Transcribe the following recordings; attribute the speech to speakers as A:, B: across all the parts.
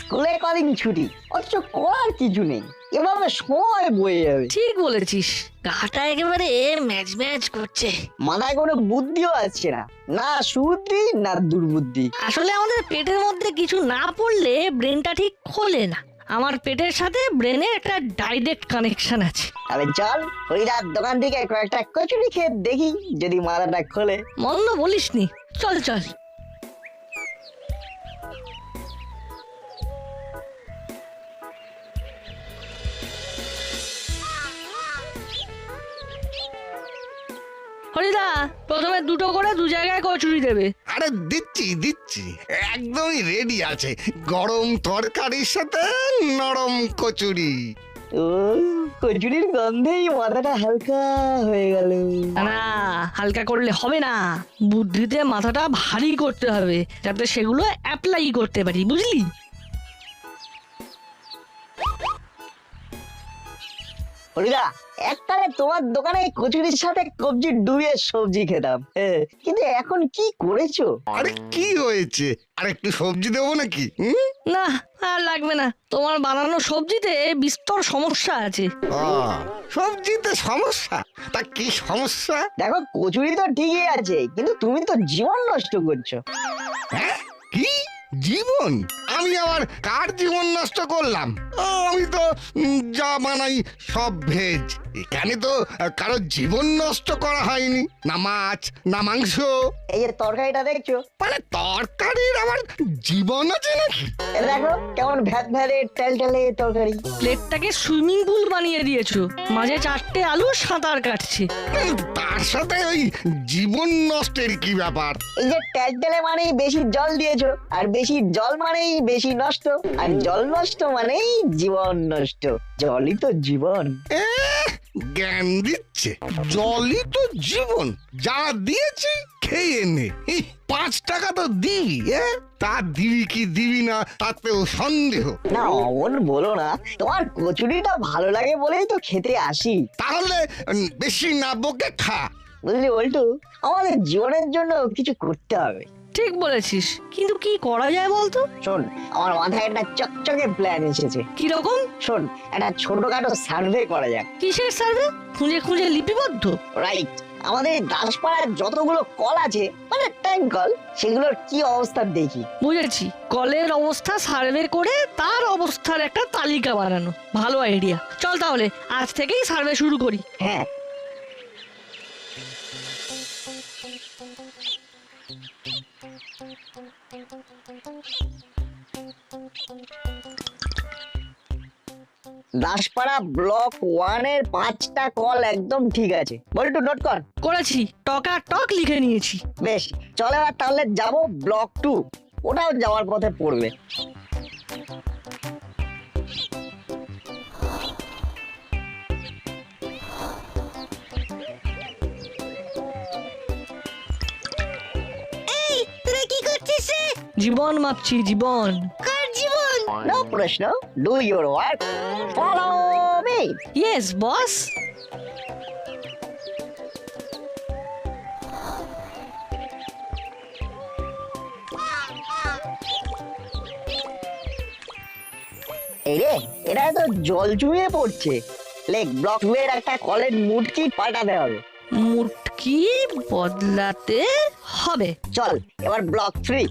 A: স্কুলে কদিন ছুটি, অথচ করার কিছু নেই। এভাবে সময় বয়ে যাবে।
B: ঠিক বলেছিস, গাটা একেবারে ম্যাচ ম্যাচ করছে।
A: মাথায় কোনো বুদ্ধিও আসছে না, না সুবুদ্ধি না দুর্বুদ্ধি।
B: আসলে আমাদের পেটের মধ্যে কিছু না পড়লে ব্রেনটা ঠিক খোলে না। আমার পেটের সাথে ব্রেনের একটা ডাইরেক্ট কানেকশন আছে।
A: তাহলে চল হরিদার দোকান থেকে কয়েকটা কচুরি খেয়ে দেখি যদি মাথাটা খোলে।
B: মন্দ বলিসনি, চল চল। হরিদা, প্রথমে দুটো করে দু জায়গায় কচুরি দেবে।
C: আরে দিচ্ছি দিচ্ছি, একদমই রেডি আছে। গরম তরকারির সাথে নরম কচুরি।
A: ও, কচুরির গন্ধেই মাথাটা হালকা হয়ে গেল।
B: না, হালকা করলে হবে না, বুদ্ধিতে মাথাটা ভারী করতে হবে যাতে সেগুলো অ্যাপ্লাই করতে পারি, বুঝলি?
A: হরিদা, একটারে তোমার দোকানে কচুরির সাথে কবজি ডুবিয়ে সবজি খেতাম, কিন্তু এখন কি করেছো?
C: আরে কি হয়েছে, আর একটু সবজি দেবো নাকি?
B: না, আর লাগবে না। তোমার বানানো সবজিতে বিস্তর সমস্যা আছে।
C: সবজিতে সমস্যা? তা কি সমস্যা?
A: দেখো, কচুরি তো ঠিকই আছে, কিন্তু তুমি তো জীবন নষ্ট করছো।
C: হ্যাঁ? কি জীবন? আমি আবার কার জীবন নষ্ট করলাম? আমি তো যা বানাই সব ভেজ। এখানে তো কারো জীবন নষ্ট করা হয়নি, না মাছ না মাংস।
A: এই যে তরকারিটা দেখছো,
C: মানে তরকারির আবার জীবন আছে নাকি?
A: এ দেখো কেমন ভ্যাট ভ্যাটে টেলটেলে তরকারি।
B: প্লেটটাকে সুইমিং পুল বানিয়ে দিয়েছো, মাঝে 4টে আলু সাঁতার কাটছে।
C: তার সাথে ওই জীবন নষ্টের কি ব্যাপার?
A: এই যে টেলটেলে মানেই বেশি জল দিয়েছো, আর বেশি জল মানেই বেশি নষ্ট, আর জল নষ্ট মানেই জীবন নষ্ট। জলই তো জীবন।
C: জ্ঞান দিচ্ছে, জলই তো জীবন। যা দিয়েছি খেয়ে নে। 5 টাকা তো দিবি, তা দিবি কি দিবি না তাতেও সন্দেহ।
A: না, অমন বলো না, তোমার কচুরিটা ভালো লাগে বলেই তো খেতে আসি।
C: তাহলে বেশি না বকে খা।
A: বুঝলি বল্টু, আমাদের জীবনের জন্য কিছু করতে হবে।
B: ঠিক বলেছিস, কিন্তু কি করা যায় বলতো?
A: শোন, আমার মাথায় একটা চকচকে প্ল্যান এসেছে।
B: কিরকম?
A: শোন, একটা ছোটখাটো সার্ভে করা যাক।
B: কিসের সার্ভে? খুঁজে খুঁজে লিপিবদ্ধ?
A: রাইট। আমাদের এই দাসপাড়ার যতগুলো কল আছে, মানে ট্যাঙ্ক কল, সেগুলোর কি অবস্থা দেখি।
B: বুঝেছি, কলের অবস্থা সার্ভে করে তার অবস্থার একটা তালিকা বানানো। ভালো আইডিয়া। চল তাহলে আজ থেকেই সার্ভে শুরু করি।
A: হ্যাঁ, দাসপাড়া ব্লক 1-এর 5টা কল একদম ঠিক আছে। বল্টু নোট কর।
B: করেছি, টকা টক লিখে নিয়েছি।
A: বেশ, চল এবার তাহলে যাবো ব্লক 2, ওটাও যাওয়ার পথে পড়বে।
B: জীবন মাপছি, জীবন।
A: নো প্রশ্ন, do your work, follow me.
B: Yes boss.
A: এই রে, এটা তো জল চুইয়ে পড়ছে। লেক ব্লক 2 এর একটা কলের মুটকি পাল্টাতে হবে।
B: মুটকি বদলাতে হবে।
A: চল এবার ব্লক 3।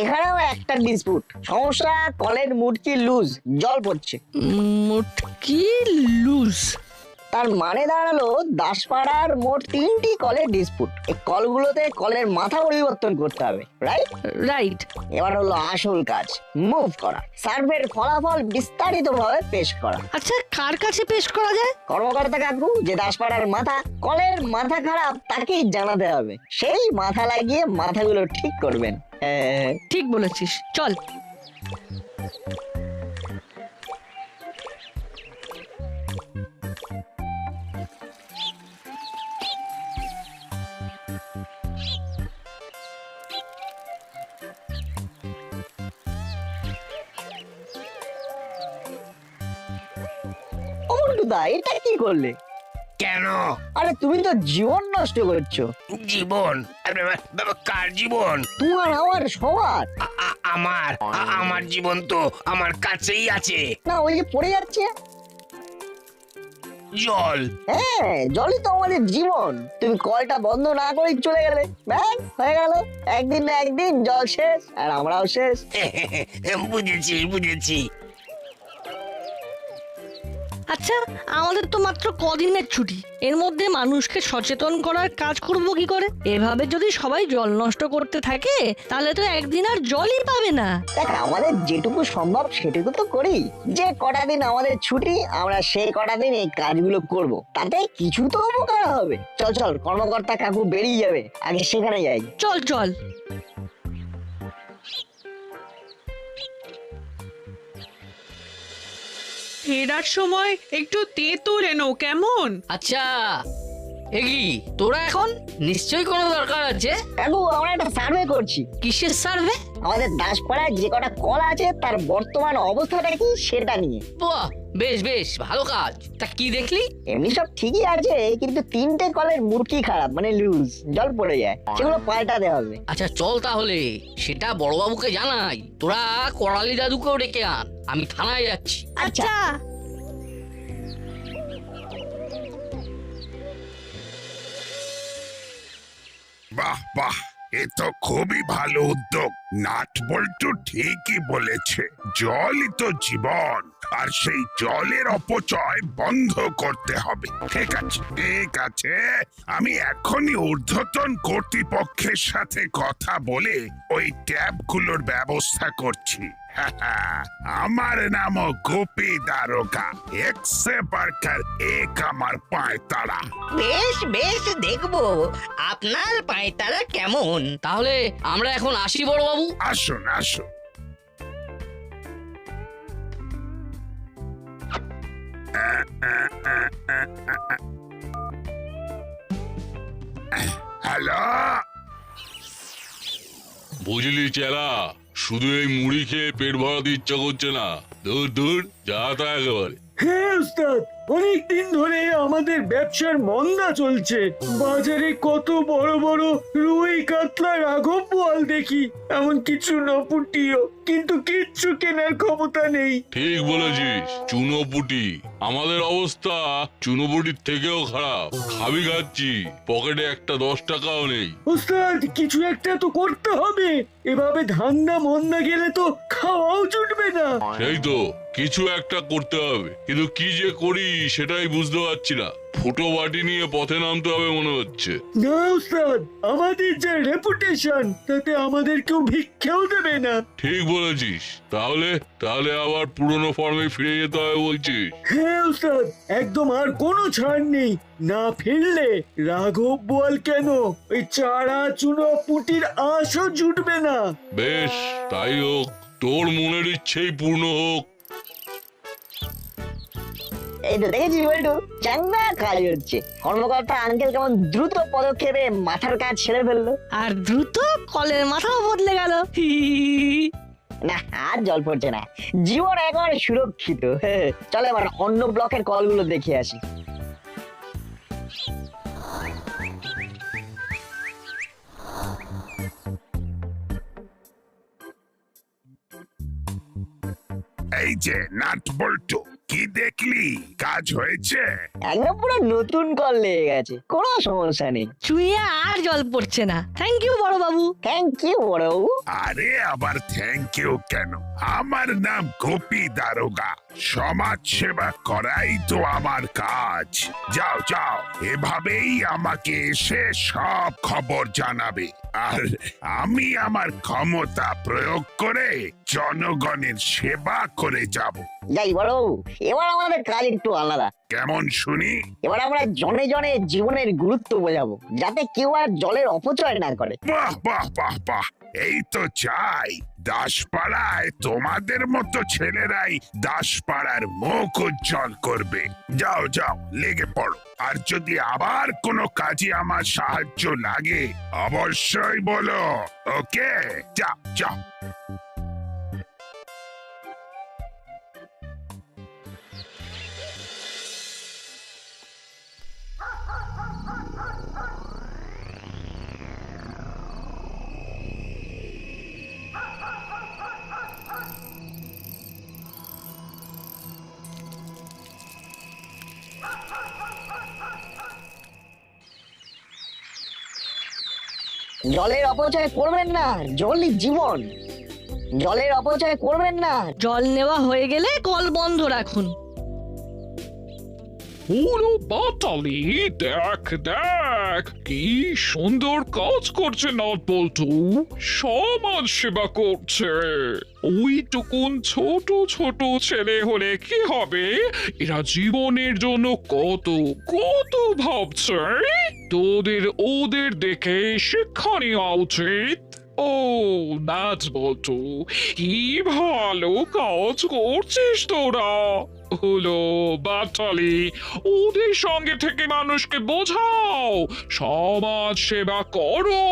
A: এখানেও একটা ডিসপুট সমস্যা, কলের মুটকি লুজ, জল পড়ছে।
B: মুটকি লুজ?
A: তার মানে দাঁড়ালো দাসপাড়ার মোট 3টি কলের ডিসপুট। এই কলগুলোতে কলের মাথা পরিবর্তন করতে হবে, রাইট?
B: রাইট।
A: এবার হলো আসল কাজ, মুভ করা, সার্ভের ফলাফল বিস্তারিতভাবে পেশ করা।
B: আচ্ছা, কার কাছে পেশ করা যায়?
A: কর্মকর্তা কাকু, যে দাসপাড়ার মাথা, কলের মাথা খারাপ তাকেই জানাতে হবে। সেই মাথা লাগিয়ে মাথাগুলো ঠিক করবেন।
B: ঠিক বলেছিস, চল।
A: পল্টুদা এটা কি করলে?
D: কেন
A: আরে তুমি তো জীবন নষ্ট করছো।
D: জীবন? কার জীবন?
A: তোমার আমার সবার।
D: আমার জীবন তো আমার কাছেই আছে।
A: না ওই যে পড়ে যাচ্ছে।
D: জল।
A: হ্যাঁ জলই তো আমাদের জীবন। তুমি কলটা বন্ধ না করেই চলে গেলে, ব্যাস হয়ে গেল। একদিন না একদিন জল শেষ আর আমরাও শেষ।
D: বুঝেছি।
B: আচ্ছা, আমাদের তো মাত্র কদিনের ছুটি, এর মধ্যে মানুষকে সচেতন করার কাজ করব কি করে? এভাবে যদি সবাই জল নষ্ট করতে থাকে তাহলে তো একদিন আর জলই পাবে না।
A: দেখ আমাদের যেটুকু সম্ভব সেটুকু তো করি। যে কটা দিন আমাদের ছুটি আমরা সেই কটা দিন এই কাজগুলো করব, তাতে কিছু তো উপকার হবে। চল চল, কর্মকর্তা কাকু বেরিয়ে যাবে, আগে সেখানে যাই।
B: চল চল।
E: ফেরার সময় একটু তেঁতুল এনো কেমন?
F: আচ্ছা এগি তোরা এখন নিশ্চয়ই কোনো দরকার আছে।
A: কাকু আমরা একটা সার্ভে করছি।
F: কিসের সার্ভে?
A: আমাদের দাসপাড়ায় যে কটা কল আছে তার বর্তমান অবস্থাটা কি সেটা নিয়ে।
F: বাহ, বেশ ভালো কাজ। তা কি দেখলি?
A: এমনি সব ঠিকই আছে, কিন্তু 3টে কলের মুরকি খারাপ, মানে লুজ, জল পড়ে যায়, সেগুলো পাল্টাতে হবে।
F: আচ্ছা চল তাহলে সেটা বড়বাবুকে জানাই। তোরা করালি দাদুকেও ডেকে আন, আমি থানায় যাচ্ছি।
B: আচ্ছা।
G: বাহ বাহ, এ তো খুবই ভালো উদ্যোগ। নাট বল্টু ঠিকই বলেছে, জলই তো জীবন, আর সেই জলের অপচয় বন্ধ করতে হবে। ঠিক আছে, আমি এখনই ঊর্ধ্বতন কর্তৃপক্ষের সাথে কথা বলে ওই ট্যাপগুলোর ব্যবস্থা করছি। আমার নাম গোপী দারোগা, এক্সে বার্কার এক আমার পায়তারা।
D: বেশ দেখবো আপনার পায়তারা কেমন।
F: তাহলে আমরা এখন আসি বড়বাবু।
G: আসুন আসুন। হ্যালো,
H: বুঝলি চেলা, শুধু এই মুড়ি খেয়ে পেট ভরাতে ইচ্ছা করছে না। দূর যা তা একেবারে।
I: হ্যাঁ উস্তাদ, অনেকদিন ধরে আমাদের ব্যবসার মন্দা চলছে। বাজারে কত বড় বড় রুই কাতলা রাঘব বোয়াল দেখি, এমন কিছু নপুটিও, কিন্তু কিচ্ছু কেনার ক্ষমতা নেই।
H: ঠিক বলেছিস, চুনোপুটি। আমাদের অবস্থা চুনোপুটির থেকেও খারাপ। খাবি খাচ্ছি, পকেটে একটা 10 টাকাও নেই।
I: উস্তাদ কিছু একটা তো করতে হবে, এভাবে ধান্দা মন্দা গেলে তো খাওয়াও জুটবে না।
H: সেই তো, কিছু একটা করতে হবে, কিন্তু কি যে করি সেটাই বুঝতে পারছি না। ফুটো বাটি নিয়ে পথে নামতে হবে মনে হচ্ছে।
I: না উস্তাদ, আমাদের যা রেপুটেশন, তাতে আমাদের কেউ ভিক্ষেও দেবে না।
H: ঠিক বলেছিস। তাহলে আবার পুরনো ফর্মে ফিরে যেতে হবে বলছিস?
I: হ্যাঁ উস্তাদ, একদম আর কোনো ছাড় নেই। না ফিরলে রাঘব বোয়াল কেন, ওই চারা চুনো পুটির আশও জুটবে না।
H: বেশ, তাই হোক, তোর মনের ইচ্ছেই পূর্ণ হোক।
A: এই তো দেখেছি বল্টু, চাঙ্গা কাজ হচ্ছে। কর্মকর্তা আঙ্কেল কেমন দ্রুত পদক্ষেপে মাথার কাজ ছেড়ে ফেললো।
B: আর দ্রুত কলের মাথাও বদলে গেল।
A: না আর জল পড়ছে না, জীবন এখন সুরক্ষিত। চলে এবার অন্য ব্লকের কলগুলো দেখে আসি।
G: এই যে নাট বল্টু, কি দেখলি? কাজ হয়েছে?
A: একদম পুরো নতুন কল লেগে গেছে, কোনো সমস্যা নেই।
B: চুইয়ে আর জল পড়ছে না। থ্যাংক ইউ বড়বাবু।
A: থ্যাংক ইউ বড়বাবু।
G: আরে আবার থ্যাংক ইউ কেন? আমার নাম গোপী দারোগা, সমাজ সেবা করাই তো আমার কাজ। যাও, এভাবেই আমাকে এসে সব খবর জানাবে, আর আমি আমার ক্ষমতা প্রয়োগ করে জনগণের সেবা করে যাব।
A: যাই বড়বাবু, এবার আমাদের কাজ একটু আলাদা।
G: কেমন শুনি?
A: এবার আমরা জনে জনে জীবনের গুরুত্ব বোঝাবো, যাতে কেউ আর জলের অপচয় না করে।
G: বাহ, এই তো চাই। দাসপাড়ায় তোমাদের মতো ছেলেরাই দাসপাড়ার মুখ উজ্জ্বল করবে। যাও লেগে পড়ো, আর যদি আবার কোনো কাজে আমার সাহায্য লাগে অবশ্যই বলো। ওকে, যাও।
A: জলের অপচয় করবেন না, জলই জীবন। জলের অপচয় করবেন না।
B: জল নেওয়া হয়ে গেলে কল বন্ধ রাখুন।
J: পুরো বাটালি দেখ দেখ কি সুন্দর কাজ করছে নটবল্টু, সমাজ সেবা করছে। ওইটুকুন ছোট ছোট ছেলে হলে কি হবে, এরা জীবনের জন্য কত কত ভাবছে। তোদের ওদের দেখে শিক্ষা নেওয়া উচিত। ও নাটবল্টু, কি ভালো কাজ করছিস তোরা। হলো বাটালি, ওদের সঙ্গে থেকে মানুষকে বোঝাও সমাজ সেবা করো।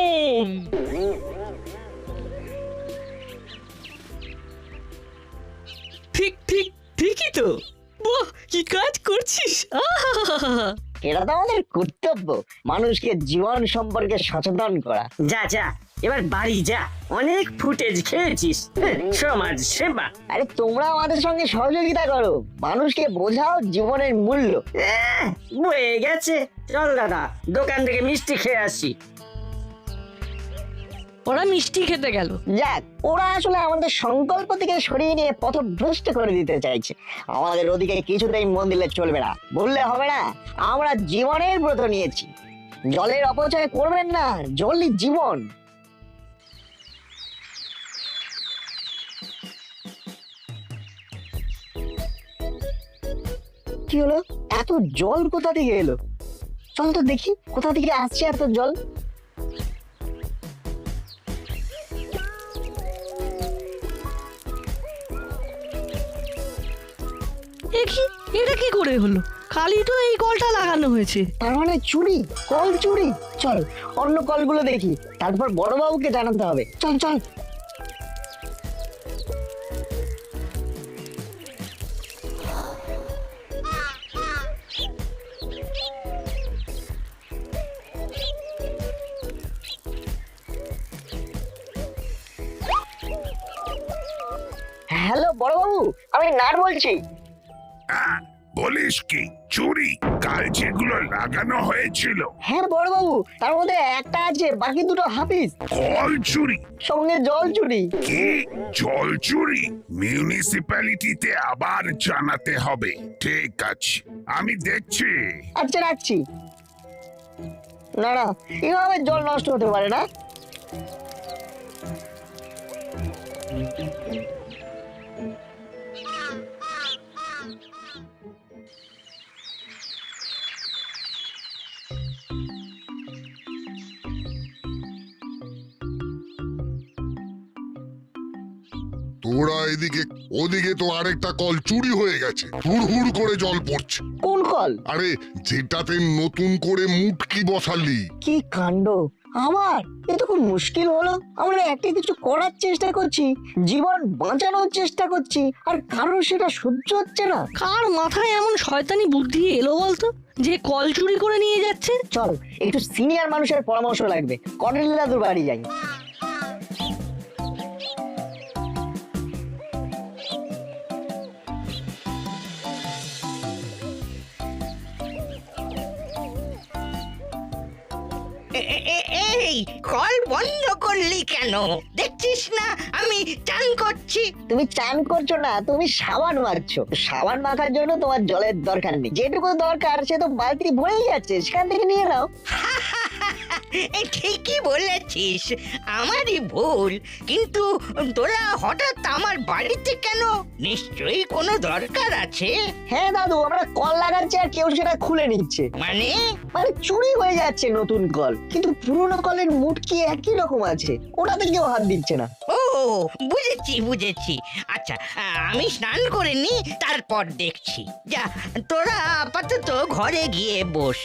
I: ঠিক ঠিক ঠিকই তো। বাহ, কি কাজ করছিস! আহা!
A: এটা তো আমাদের কর্তব্য, মানুষকে জীবন সম্পর্কে সচেতন করা।
K: যা যা, এবার বাড়ি যা, অনেক ফুটেজ খেয়েছিস। সমাজ সেবা
A: আরে তোমরা আমাদের সঙ্গে সহযোগিতা করো, মানুষকে বোঝাও জীবনের মূল্য।
K: বয়ে গেছে। চল দাদা, দোকান থেকে মিষ্টি খেয়ে আসি।
B: ওরা মিষ্টি খেতে গেল।
A: যাক, ওরা আসলে আমাদের সংকল্প থেকে সরিয়ে নিয়ে পথভ্রষ্ট করে দিতে চাইছে। আমাদের ওদিকে কিছুতেই মন দিলে চলবে না, বললে হবে না। আমরা জীবনের ব্রত নিয়েছি, জলের অপচয় করবেন না, জলই জীবন। কি হলো, এত জল কোথা থেকে এলো? চল তো দেখি কোথা থেকে আসছে এত জল।
B: দেখি এটা কি করে হলো, খালি তো এই কলটা লাগানো হয়েছে।
A: তার মানে চুরি, কল চুরি। চল অন্য কলগুলো দেখি, তারপর বড়বাবুকে জানাতে হবে। চল চল। হ্যালো বড়বাবু, আমি নাট বলছি।
G: বলিস কি, চুরি? কাল যেগুলো লাগানো হয়েছিল
A: হ্যাঁ বড়বাবু, তার মধ্যে একটা আছে, বাকি দুটো হাফিজ।
G: কল চুরি?
A: সঙ্গে জল চুরি।
G: কি জল চুরি? মিউনিসিপ্যালিটিতে আবার জানাতে হবে। ঠিক আছে, আমি দেখছি।
A: আচ্ছা রাখছি। না না, এভাবে জল নষ্ট হতে পারে না।
L: তোরা এদিকে, ওদিকে তো আরেকটা কল চুরি হয়ে গেছে, হুড় করে জল পড়ছে।
A: কোন কল?
L: আরে যেটাতে নতুন করে মুটকি বসালি।
A: কি কাণ্ড! আবার এ তো খুব মুশকিল হলো। আমরা একটা কিছু করার চেষ্টা করছি, জীবন বাঁচানোর চেষ্টা করছি, আর কারোর সেটা সহ্য হচ্ছে না।
B: কার মাথায় এমন শয়তানি বুদ্ধি এলো বলতো, যে কল চুরি করে নিয়ে যাচ্ছে?
A: চল একটু সিনিয়র মানুষের পরামর্শ লাগবে, কর্নেল দাদুর বাড়ি যাই।
K: এই কল বন্ধ করলি কেন? দেখছিস না আমি চান করছি।
A: তুমি চান করছো না, তুমি সাবান মাখছো। সাবান মাখার জন্য তোমার জলের দরকার নেই, যেটুকু দরকার সে তো বালতি ভরেই যাচ্ছে, সেখান থেকে নিয়ে নাও।
K: ঠিকই বলেছিস, আমারই ভুল। কিন্তু তোরা হঠাৎ আমার বাড়িতে কেন? নিশ্চয়ই কোনো দরকার আছে।
A: হ্যাঁ দাদু, আমরা কল লাগাচ্ছি আর কেউ সেটা খুলে নিচ্ছে।
K: মানে
A: মানে চুরি হয়ে যাচ্ছে নতুন কল, কিন্তু পুরনো কলের মুটকি একই রকম আছে, ওটাতে কেউ হাত দিচ্ছে না।
K: ও বুঝেছি বুঝেছি। আচ্ছা, আমি স্নান করে নি, তারপর দেখছি। যা, তোরা আপাতত ঘরে গিয়ে বস।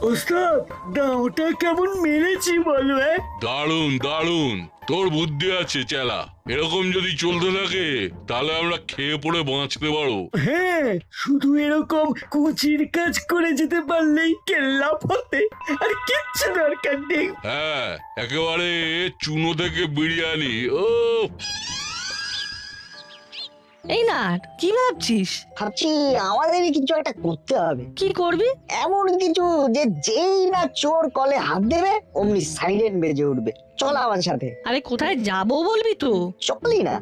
I: ওস্তাদ দাওটা কেমন মেরেছি বলো?
H: দারুণ দারুণ, তোর বুদ্ধি আছে চেলা। এরকম যদি চলতে থাকে তাহলে আমরা খেয়ে পড়ে বাঁচতে পারবো।
I: হ্যাঁ, শুধু এরকম কুচির কাজ করে যেতে পারলেই কেল্লা ফতে, আর কিচ্ছু দরকার নেই।
H: হ্যাঁ, একেবারে চুনো থেকে বিরিয়ানি। ও
B: এই না, কি ভাবছিস?
A: ভাবছি আমাদেরই কিছু একটা করতে হবে।
B: কি করবি?
A: এমন কিছু যে যেই না চোর কলে হাত দেবে অমনি সাইরেন বেজে উঠবে। চল আমার সাথে।
B: আরে কোথায় যাবো বলবি তো?
A: চলি না?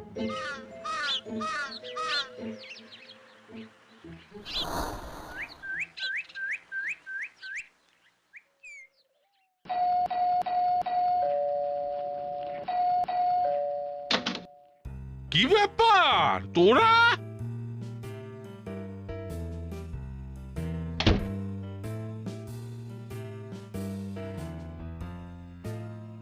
H: কি ব্যাপার তোরা?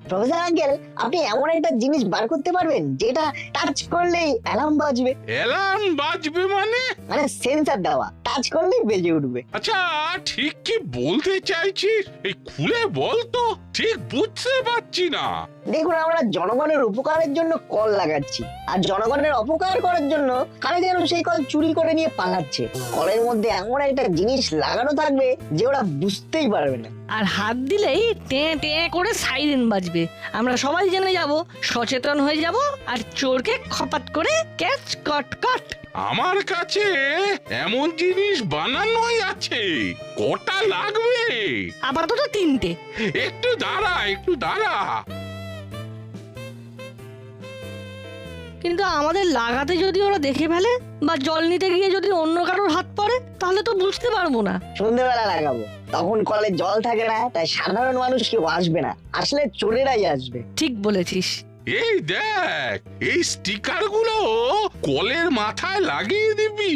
A: প্রফেসর আঙ্কেল, আপনি এমন একটা জিনিস বার করতে পারবেন যেটা টাচ করলেই অ্যালার্ম বাজবে?
H: অ্যালার্ম বাজবে মানে?
A: মানে সেন্সর দেওয়া, টাচ করলেই বেজে উঠবে।
H: আচ্ছা, ঠিক কি বলতে চাইছিস? এই খুলে বল তো, ঠিক বুঝতে পারছি না।
A: দেখুন, আমরা জনগণের উপকারের জন্য কল লাগাচ্ছি, আর জনগণের অপকার করার জন্য কারা যেন সেই কল চুরি করে নিয়ে পালাচ্ছে। কলের মধ্যে এমন একটা জিনিস লাগানো থাকবে যে ওরা বুঝতেই পারবে না।
B: আর হাত দিলেই টে টে করে সাইরেন বাজবে। আমরা সবাই জেনে যাব, সচেতন হয়ে যাব, আর চোরকে খপাত করে ক্যাচ কট কট।
H: আমার কাছে এমন জিনিস বানানোই আছে। কটা লাগবে?
B: আপাতত 3টে।
H: একটু দাঁড়া, একটু দাঁড়া।
B: কিন্তু আমাদের লাগাতে যদি ওরা দেখে ফেলে, বা জল নিতে গিয়ে যদি অন্য কারোর হাত পড়ে, তাহলে তো বুঝতে পারবো না।
A: সন্ধ্যেবেলা লাগাবো, তখন কলে জল থাকে না, তাই সাধারণ মানুষ কেউ আসবে না, আসলে চোরেরাই আসবে।
B: ঠিক বলেছিস।
H: এই দেখ, এই স্টিকার গুলো কলের মাথায় লাগিয়ে দিবি।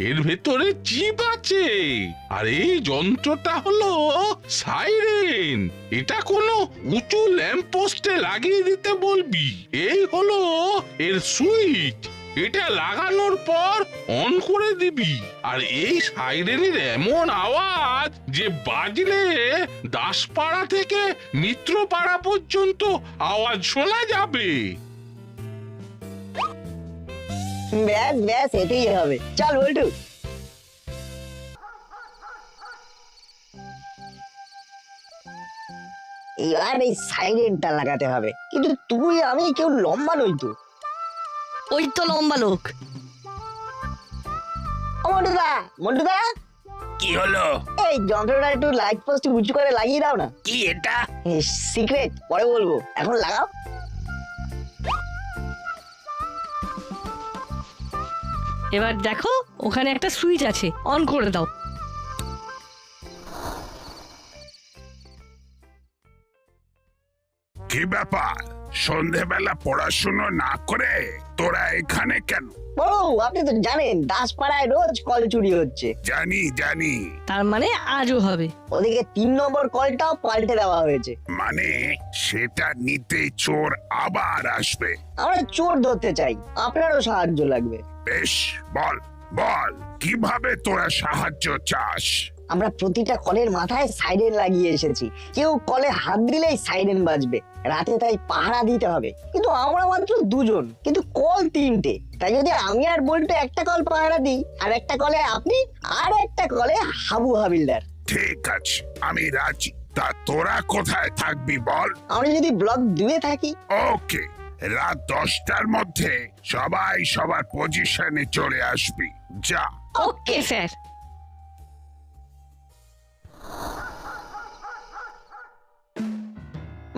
H: এর ভেতরে চিপ আছে, আর এই যন্ত্রটা হলো সাইরেন। এটা কোনো উঁচু ল্যাম্প পোস্টে লাগিয়ে দিতে বলবি। এই হলো এর সুইচ। এটা লাগানোর পর অন করে দিবি। আর এই সাইরেনের এমন আওয়াজ যে বাজলে দাসপাড়া থেকে মিত্রপাড়া পর্যন্ত আওয়াজ শোনা যাবে।
A: ব্যাস ব্যাস, এটাই হবে। চল বল্টু। এবার এই সাইরেনটা লাগাতে হবে, কিন্তু তুই আমি কেউ লম্বা নই তো।
B: ওই তো লম্বা লোক।
A: মন্টুদা, মন্টুদা,
D: কি হলো?
A: এই যন্ত্রটা একটু লাইট পোস্ট উঁচু করে লাগিয়ে দাও না।
D: কি এটা?
A: সিক্রেট, পরে বলবো, এখন লাগাও।
B: এবার দেখো, ওখানে একটা সুইচ আছে, অন করে দাও।
G: কি ব্যাপার, সন্ধেবেলা পড়াশুনো না করে তোরা এখানে কেন?
A: বড়, আপনি তো জানেন দাসপাড়ায় রোজ কল চুরি হচ্ছে।
G: জানি জানি,
B: তার মানে আজও হবে।
A: ওদিকে 3 নম্বর কলটাও পাল্টে দেওয়া হয়েছে।
G: মানে সেটা নিতে চোর আবার আসবে।
A: আমরা চোর ধরতে চাই, আপনারও সাহায্য লাগবে।
G: বেশ, বল বল, কিভাবে তোরা সাহায্য চাস?
A: আমরা প্রতিটা কলের মাথায় সাইরেন লাগিয়ে এসেছি। কেউ কলে হাত দিলেই সাইরেন বাজবে। রাতে তাই পাহারা দিতে হবে, কিন্তু আমরা মাত্র 2 জন, কিন্তু কল 3টে। তাই যদি আমি আর বল্টু একটা কল পাহারা দিই, আর একটা কলে আপনি, আর একটা কলে হাবু হাবিলদার।
G: ঠিক আছে, আমি রাজি। তা তোরা কোথায় থাকবি বল?
A: আমরা যদি ব্লক 2-এ থাকি।
G: ওকে, রাত 10টার মধ্যে সবাই সবার পজিশনে চলে আসবি। যা।
B: Okay sir.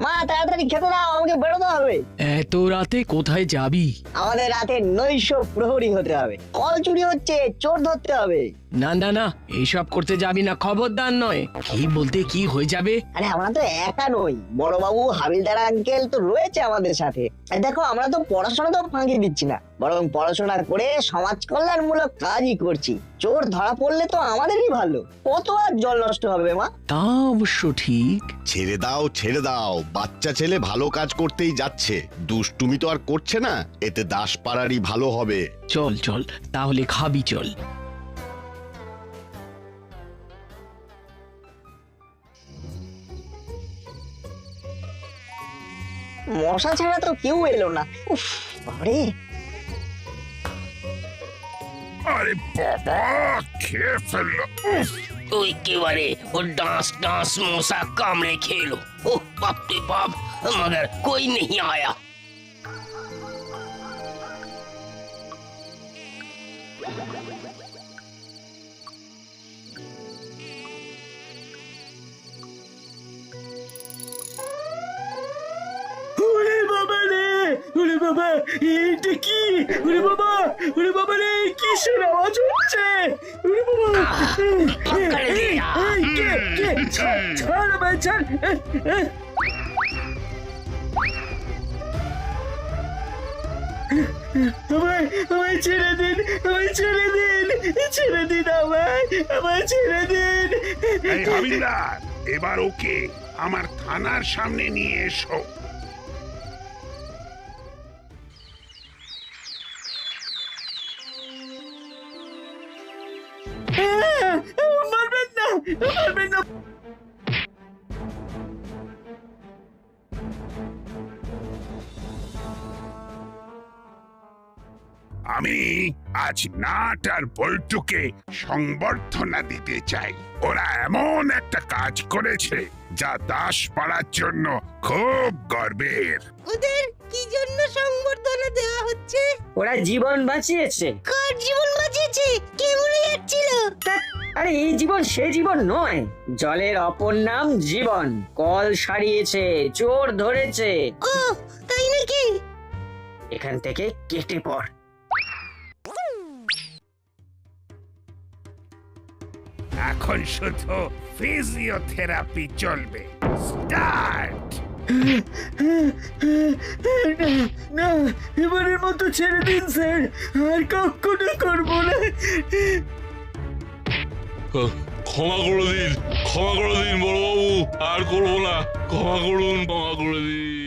A: মা, তাড়াতাড়ি খেতে দাও, আমাকে বেরোতে হবে।
M: এত রাতে কোথায় যাবি?
A: আমাদের রাতে নৈশ প্রহরী হতে হবে। কল চুরি হচ্ছে, চোর ধরতে হবে।
M: না না না, এইসব করতে যাবি না, খবরদার নয়। কি বলতে কি হয়ে যাবে?
A: আরে আমরা তো একা নই, বড়বাবু হাবিলদার আঙ্কেল তো রয়েছে আমাদের সাথে। আর দেখো, আমরা তো পড়াশোনা তো ফাঁকি দিচ্ছি না, বরং পড়াশোনা করে সমাজ কল্যাণমূলক কাজই করছি। চোর ধরা পড়লে তো আমাদেরই ভালো, কত আর জল নষ্ট হবে মা।
M: তা অবশ্য ঠিক।
N: ছেড়ে দাও ছেড়ে দাও, বাচ্চা ছেলে ভালো কাজ করতেই যাচ্ছে, দুষ্টুমি তো আর করছে না। এতে দাসপাড়ারই ভালো হবে।
M: চল চল, তাহলে খাবি চল।
A: মশা ছাড়া তো কেউ এলো না। উফ বাবারে,
G: আরে বাবা, খেয়ে ফেললো। উফ,
D: ওই একেবারে ও डांस डांस মশা কামড়ে খেলো। ও বাপ রে বাপ, मगर कोई नहीं आया।
I: ওরে বাবা রে, ওরে বাবা, এইটা কি? ওরে বাবা, ওরে বাবা রে, কিসের আওয়াজ হচ্ছে? ওরে বাবা, এই, কে? ছাড় ভাই, ছাড়। আমায় ছেড়ে দিন, আমায় ছেড়ে দিন, ছেড়ে দিন আমায় ছেড়ে দিন।
G: এই হাবিলদার, এবার ওকে আমার থানার সামনে নিয়ে এসো।
I: মারবেন না, মারবেন না।
G: আমি আজ নাট আর বল্টুকে সংবর্ধনা দিতে চাই। ওরা এমন একটা কাজ করেছে যা দাসপাড়ার জন্য খুব গর্বের।
K: ওদের কি জন্য সংবর্ধনা দেওয়া হচ্ছে?
A: ওরা জীবন বাঁচিয়েছে।
K: কার জীবন বাঁচিয়েছে? কে মরে যাচ্ছিল?
A: আরে এই জীবন সে জীবন নয়, জলের অপর নাম জীবন। কল সারিয়েছে, চোর ধরেছে।
K: ও তাই নাকি?
A: এখান থেকে কেটে পড়।
G: এখন শুধু ফিজিওথেরাপি চলবে। স্টার্ট।
I: না, এবারের মতো ছেড়ে দিন স্যার, আর কখনো করবো না।
H: ক্ষমা করে দিন বড়বাবু, আর করবো না, ক্ষমা করুন, ক্ষমা করে দিন।